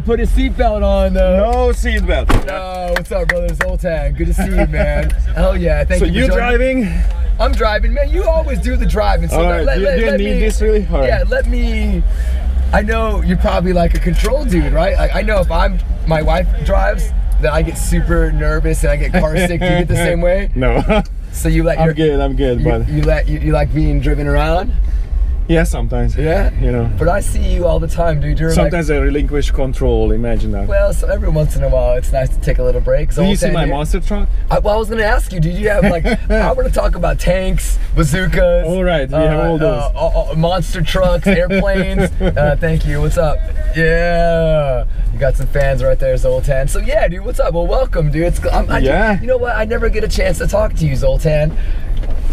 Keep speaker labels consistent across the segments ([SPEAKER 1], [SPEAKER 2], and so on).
[SPEAKER 1] put his seatbelt on though.
[SPEAKER 2] No seatbelt.
[SPEAKER 1] No, what's up, brother? Zoltan, good to see you, man. Hell yeah, thank you. So
[SPEAKER 2] you driving?
[SPEAKER 1] I'm driving, man. You always do the driving. So
[SPEAKER 2] right.
[SPEAKER 1] let
[SPEAKER 2] need
[SPEAKER 1] me,
[SPEAKER 2] this really? All right.
[SPEAKER 1] Yeah, let me. I know you're probably like a control dude, right? Like I know if my wife drives, then I get super nervous and I get car sick. Do you get the same way?
[SPEAKER 2] No.
[SPEAKER 1] So you let
[SPEAKER 2] I'm good, but
[SPEAKER 1] you like being driven around?
[SPEAKER 2] Yeah, sometimes.
[SPEAKER 1] Yeah?
[SPEAKER 2] You know.
[SPEAKER 1] But I see you all the time, dude. You're
[SPEAKER 2] sometimes I relinquish control, imagine that.
[SPEAKER 1] Well, so every once in a while, it's nice to take a little break.
[SPEAKER 2] Do you see my monster truck?
[SPEAKER 1] Well, I was going to ask you, did you have like, I want to talk about tanks, bazookas.
[SPEAKER 2] All right, we have all those.
[SPEAKER 1] Monster trucks, airplanes. Thank you, what's up? Yeah. You got some fans right there, Zoltan. So yeah, dude, what's up? Well, welcome, dude. You know what? I never get a chance to talk to you, Zoltan.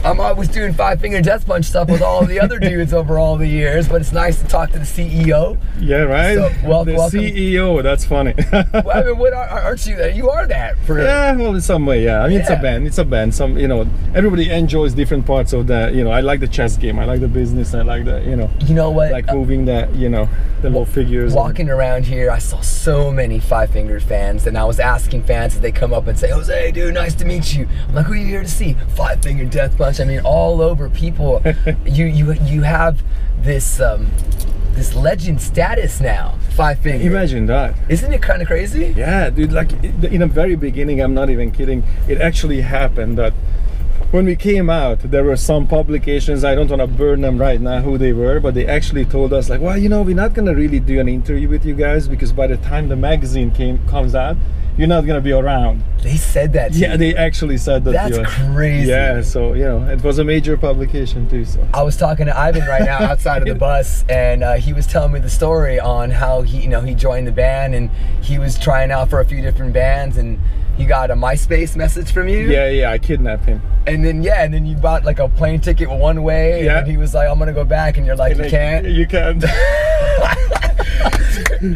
[SPEAKER 1] I'm always doing five-finger death punch stuff with all of the other dudes over all the years, but it's nice to talk to the CEO.
[SPEAKER 2] Yeah, right?
[SPEAKER 1] So, welcome.
[SPEAKER 2] CEO, that's funny.
[SPEAKER 1] Well, I mean, aren't you that? You are that.
[SPEAKER 2] Yeah, well, in some way, yeah. I mean, yeah. It's a band. Some, you know, everybody enjoys different parts of the, you know, I like the chess game, I like the business, I like the, you know what? Like moving that, you know, the little figures.
[SPEAKER 1] Walking around here, I saw so many Five Fingers fans, and I was asking fans if they come up and say, Jose, dude, nice to meet you. I'm like, who are you here to see? Five Finger Death Punch. I mean, all over people. you have this this legend status now. Five Fingers.
[SPEAKER 2] Imagine that.
[SPEAKER 1] Isn't it kind of crazy?
[SPEAKER 2] Yeah, dude. Like in the very beginning, I'm not even kidding. It actually happened that when we came out, there were some publications. I don't want to burn them right now who they were, but they actually told us like, well, you know, we're not gonna really do an interview with you guys because by the time the magazine comes out, you're not gonna be around.
[SPEAKER 1] They said that to you.
[SPEAKER 2] They actually said that.
[SPEAKER 1] That's crazy.
[SPEAKER 2] Yeah, so you know, it was a major publication too. So
[SPEAKER 1] I was talking to Ivan right now outside of the bus, and he was telling me the story on how he joined the band and he was trying out for a few different bands and he got a MySpace message from you.
[SPEAKER 2] Yeah, I kidnapped him.
[SPEAKER 1] And then you bought like a plane ticket one way, and he was like, I'm gonna go back, and you're like, you can't.
[SPEAKER 2] You can't.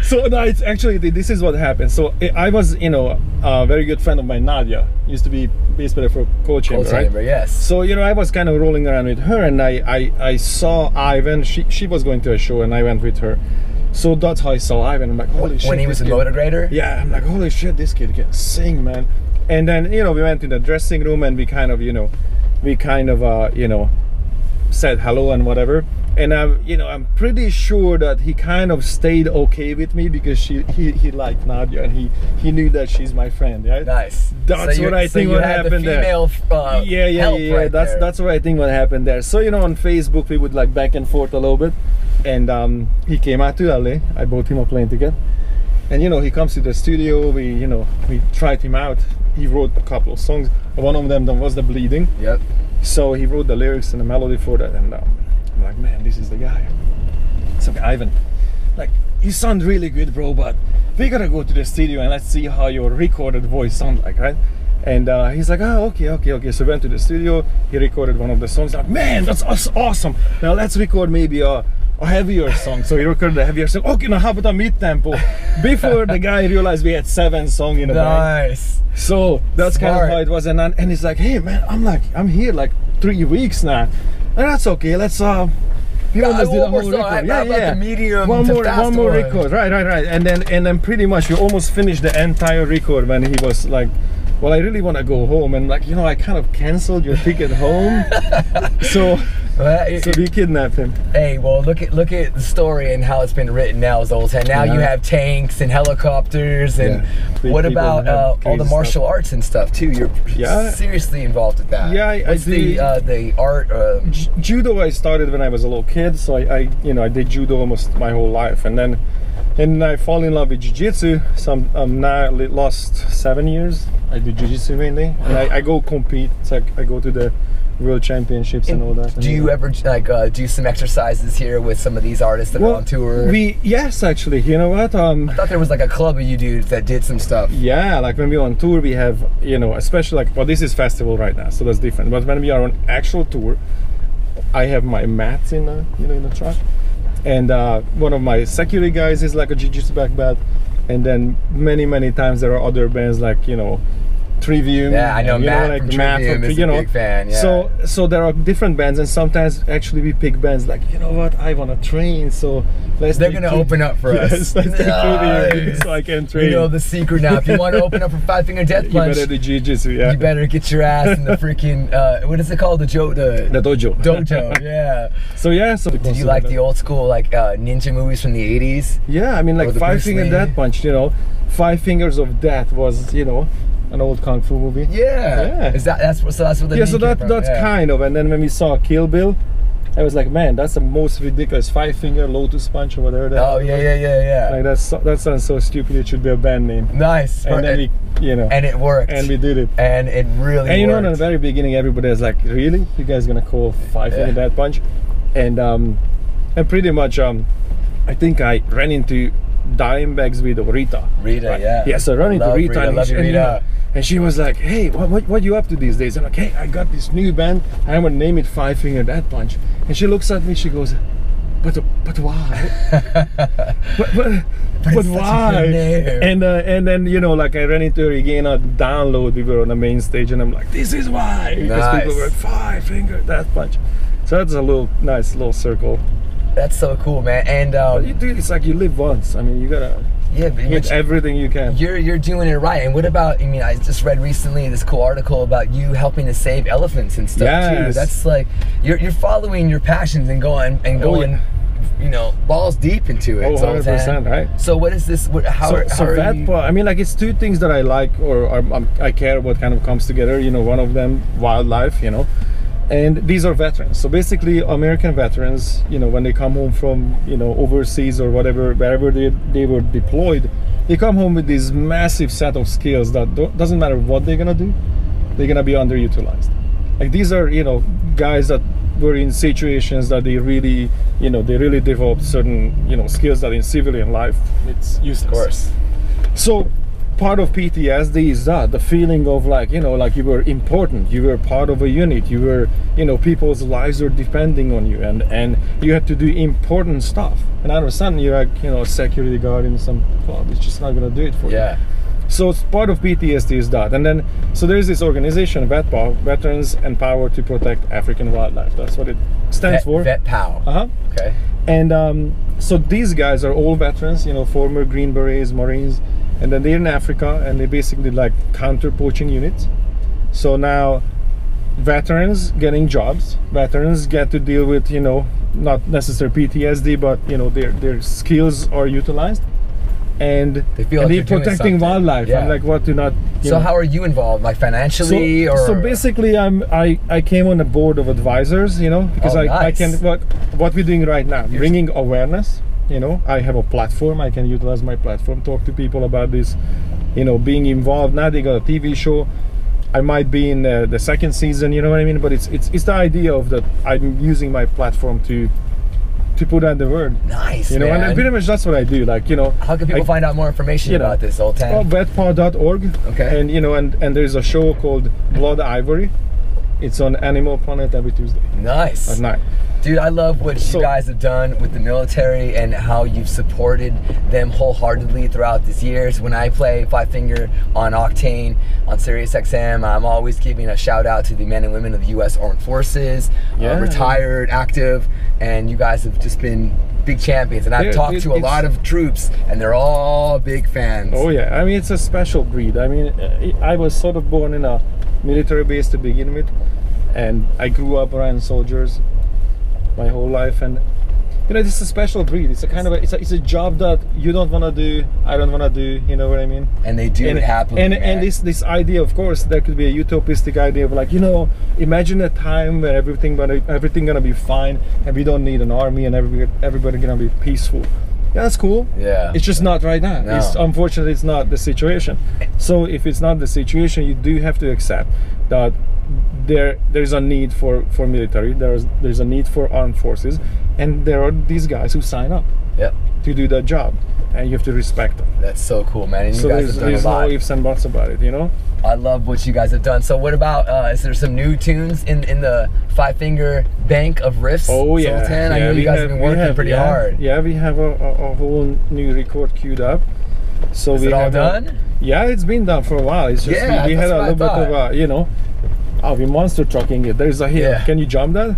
[SPEAKER 2] So no, it's actually, this is what happened. So I was, you know, a very good friend of mine, Nadia, used to be bass player for Cold Chamber, right?
[SPEAKER 1] Yes.
[SPEAKER 2] So, you know, I was kind of rolling around with her, and I saw Ivan. She was going to a show, and I went with her. So that's how I saw Ivan. I'm like, holy shit.
[SPEAKER 1] When he was a motor grader?
[SPEAKER 2] Yeah, I'm like, holy shit, this kid can sing, man. And then, you know, we went in the dressing room and we kind of, you know, said hello and whatever. And I'm pretty sure that he kind of stayed okay with me because he liked Nadia and he knew that she's my friend. Right?
[SPEAKER 1] Nice.
[SPEAKER 2] That's what I think what happened there. Yeah. That's what I think what happened there. So, you know, on Facebook we would like back and forth a little bit, and he came out to LA. I bought him a plane ticket, and you know, he comes to the studio. We tried him out. He wrote a couple of songs. One of them was The Bleeding.
[SPEAKER 1] Yep.
[SPEAKER 2] So he wrote the lyrics and the melody for that, and I'm like, man, this is the guy. So Ivan, like, you sound really good, bro, but we gotta go to the studio and let's see how your recorded voice sounds like, right? And he's like, oh, okay. So we went to the studio. He recorded one of the songs. Like, man, that's awesome. Now let's record maybe a heavier song. So he recorded a heavier song. Okay, now how about a mid-tempo? Before the guy realized we had 7 songs in the band.
[SPEAKER 1] Nice.
[SPEAKER 2] So that's kind of how it was. And he's like, hey man, I'm here like 3 weeks now. And that's okay. Let's we almost did a whole record.
[SPEAKER 1] Yeah. The medium
[SPEAKER 2] one more record. Right. And then pretty much we almost finished the entire record when he was like, well, I really want to go home, and like, you know, I kind of canceled your ticket home. So we kidnapped him.
[SPEAKER 1] Hey, well, look at the story and how it's been written now, Zoltan. Now you have tanks and helicopters, and what about all the martial arts and stuff too? You're seriously involved with that.
[SPEAKER 2] Yeah,
[SPEAKER 1] What's the art?
[SPEAKER 2] Judo I started when I was a little kid, so I did judo almost my whole life, and then I fall in love with jiu-jitsu. So I'm now lost 7 years. I do jiu-jitsu mainly, and I go compete. So I go to the world championships and all that.
[SPEAKER 1] Do you ever like do some exercises here with some of these artists that are on tour?
[SPEAKER 2] Yes, actually. You know what?
[SPEAKER 1] I thought there was like a club of you dudes that did some stuff.
[SPEAKER 2] Yeah, like when we're on tour, we have, you know, especially like, well, this is festival right now, so that's different. But when we are on actual tour, I have my mats in the truck. And one of my security guys is like a jiu-jitsu black belt, and then many times there are other bands like, you know, Trivium.
[SPEAKER 1] Yeah, I know Matt
[SPEAKER 2] like
[SPEAKER 1] from
[SPEAKER 2] Matt
[SPEAKER 1] Trivium
[SPEAKER 2] from,
[SPEAKER 1] is a big fan. Yeah.
[SPEAKER 2] So there are different bands, and sometimes actually we pick bands like, you know what, I want to train, so
[SPEAKER 1] they're gonna open up for us.
[SPEAKER 2] Yes, let's take Trivium so I can train.
[SPEAKER 1] You know the secret now. If you want to open up for Five Finger Death Punch,
[SPEAKER 2] you better do jiu-jitsu. Yeah.
[SPEAKER 1] You better get your ass in the freaking what is it called? The dojo. Dojo. Yeah.
[SPEAKER 2] So yeah. So
[SPEAKER 1] did you like the old school like ninja movies from the 80s?
[SPEAKER 2] Yeah, I mean like Five Finger Death Punch. You know, Five Fingers of Death was, you know, an old kung fu movie.
[SPEAKER 1] Yeah. Is that's what the
[SPEAKER 2] so that's kind of. And then when we saw Kill Bill, I was like, man, that's the most ridiculous 5 finger lotus punch or whatever.
[SPEAKER 1] Oh yeah.
[SPEAKER 2] Like that sounds so stupid. It should be a band name.
[SPEAKER 1] Nice.
[SPEAKER 2] And then we, you know,
[SPEAKER 1] and it worked.
[SPEAKER 2] And we did it.
[SPEAKER 1] And it really.
[SPEAKER 2] And you know,
[SPEAKER 1] worked.
[SPEAKER 2] in the very beginning, everybody was like, really? You guys gonna call 5 finger Death Punch? And pretty much, I think I ran into Dimebags with Rita.
[SPEAKER 1] Right?
[SPEAKER 2] Yeah. So I ran into Rita.
[SPEAKER 1] Rita.
[SPEAKER 2] And she was like, hey, what you up to these days? I'm like, hey, I got this new band. I'm gonna name it 5 Finger Death Punch. And she looks at me, she goes, but why? but why? And then, you know, like I ran into her again at Download. We were on the main stage, and I'm like, this is why. Because people were 5 Finger Death Punch. So that's a nice little circle.
[SPEAKER 1] That's so cool, man. And
[SPEAKER 2] but you do, it's like you live once. I mean, you gotta hit everything you can.
[SPEAKER 1] You're doing it right. And what about? I mean, I just read recently this cool article about you helping to save elephants and stuff too. That's like you're following your passions and going you know, balls deep into it.
[SPEAKER 2] 100%, right?
[SPEAKER 1] So what is this? How are you?
[SPEAKER 2] I mean, like, it's two things that I like or I care about kind of comes together. You know, one of them wildlife. You know. And these are veterans. So basically American veterans, you know, when they come home from, you know, overseas or whatever, wherever they were deployed, they come home with this massive set of skills that doesn't matter what they're gonna do, they're gonna be underutilized. Like, these are, you know, guys that were in situations that they really, you know, they really developed certain, you know, skills that in civilian life it's useless.
[SPEAKER 1] Of course.
[SPEAKER 2] So part of PTSD is that the feeling of, like, you know, like you were important, you were part of a unit, you were, you know, people's lives are depending on you, and you had to do important stuff, and all of a sudden you're like, you know, a security guard in some club. It's just not gonna do it for you. So it's part of PTSD is that. And then so there's this organization, VetPow, Veterans Empowered to Protect African Wildlife. That's what it stands for.
[SPEAKER 1] VetPow. Okay.
[SPEAKER 2] And so these guys are all veterans, you know, former Green Berets, Marines. And then they're in Africa, and they basically like counter poaching units. So now veterans getting jobs, veterans get to deal with, you know, not necessarily PTSD, but, you know, their skills are utilized, and they're protecting wildlife. And like, what do not.
[SPEAKER 1] So how are you involved, like financially, or?
[SPEAKER 2] So basically, I came on the board of advisors, you know, because I can what we're doing right now, bringing awareness. You know, I have a platform, I can utilize my platform, talk to people about this, you know, being involved. Now they got a TV show, I might be in the second season, you know what I mean? But it's the idea of that I'm using my platform to put out the word.
[SPEAKER 1] Nice,
[SPEAKER 2] you know,
[SPEAKER 1] man.
[SPEAKER 2] And pretty much that's what I do. Like, you know,
[SPEAKER 1] how can people find out more information about this, Zoltan?
[SPEAKER 2] vetpaw.org.
[SPEAKER 1] Okay.
[SPEAKER 2] And, you know, and there's a show called Blood Ivory. It's on Animal Planet every Tuesday.
[SPEAKER 1] Nice.
[SPEAKER 2] At 9.
[SPEAKER 1] Dude, I love what you guys have done with the military and how you've supported them wholeheartedly throughout these years. When I play 5 Finger on Octane on SiriusXM, I'm always giving a shout out to the men and women of the U.S. Armed Forces, retired, active, and you guys have just been big champions. And I've talked to a lot of troops, and they're all big fans.
[SPEAKER 2] Oh yeah, I mean, it's a special breed. I mean, I was sort of born in a military base to begin with, and I grew up around soldiers my whole life, and you know, this is a special breed. It's a kind of it's a job that you don't want to do, I don't want to do, you know what I mean?
[SPEAKER 1] And they do it happily.
[SPEAKER 2] And this idea, of course, there could be a utopistic idea of, like, you know, imagine a time where everything gonna be fine, and we don't need an army, and everybody gonna be peaceful. Yeah, that's cool.
[SPEAKER 1] Yeah.
[SPEAKER 2] It's just not right now.
[SPEAKER 1] No.
[SPEAKER 2] Unfortunately, it's not the situation. So if it's not the situation, you do have to accept that there's a need for military, there's a need for armed forces, and there are these guys who sign up to do that job, and you have to respect them.
[SPEAKER 1] That's so cool, man. And you guys have done a lot.
[SPEAKER 2] There's no ifs and buts about it, you know?
[SPEAKER 1] I love what you guys have done. So what about, is there some new tunes in the 5 Finger bank of riffs?
[SPEAKER 2] Oh yeah.
[SPEAKER 1] Zoltan? I know you guys have been working pretty hard.
[SPEAKER 2] Yeah, we have a whole new record queued up. So
[SPEAKER 1] Is
[SPEAKER 2] we
[SPEAKER 1] it all
[SPEAKER 2] have
[SPEAKER 1] done?
[SPEAKER 2] Yeah, it's been done for a while. It's just
[SPEAKER 1] Yeah,
[SPEAKER 2] we had
[SPEAKER 1] that's
[SPEAKER 2] a
[SPEAKER 1] what I
[SPEAKER 2] little bit of
[SPEAKER 1] thought.
[SPEAKER 2] a, you know, we're monster trucking it. There's a hill.
[SPEAKER 1] Yeah.
[SPEAKER 2] Can you jump that?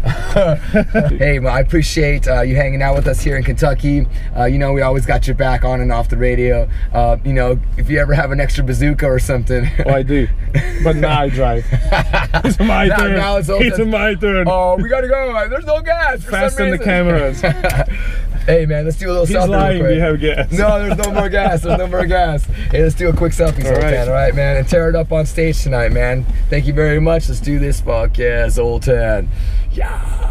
[SPEAKER 1] Hey, well, I appreciate you hanging out with us here in Kentucky. You know, we always got your back on and off the radio. You know, if you ever have an extra bazooka or something.
[SPEAKER 2] Oh, I do. But now I drive. It's my turn.
[SPEAKER 1] Now it's
[SPEAKER 2] my turn.
[SPEAKER 1] Oh, we gotta go. There's no gas.
[SPEAKER 2] Fast on the cameras.
[SPEAKER 1] Hey man, let's do a little
[SPEAKER 2] He's
[SPEAKER 1] selfie
[SPEAKER 2] lying,
[SPEAKER 1] real quick.
[SPEAKER 2] we have gas.
[SPEAKER 1] No, there's no more gas. There's no more gas. Hey, let's do a quick selfie, Zoltan. All right, man, and tear it up on stage tonight, man. Thank you very much. Let's do this. Fuck yeah, Zoltan. Yeah.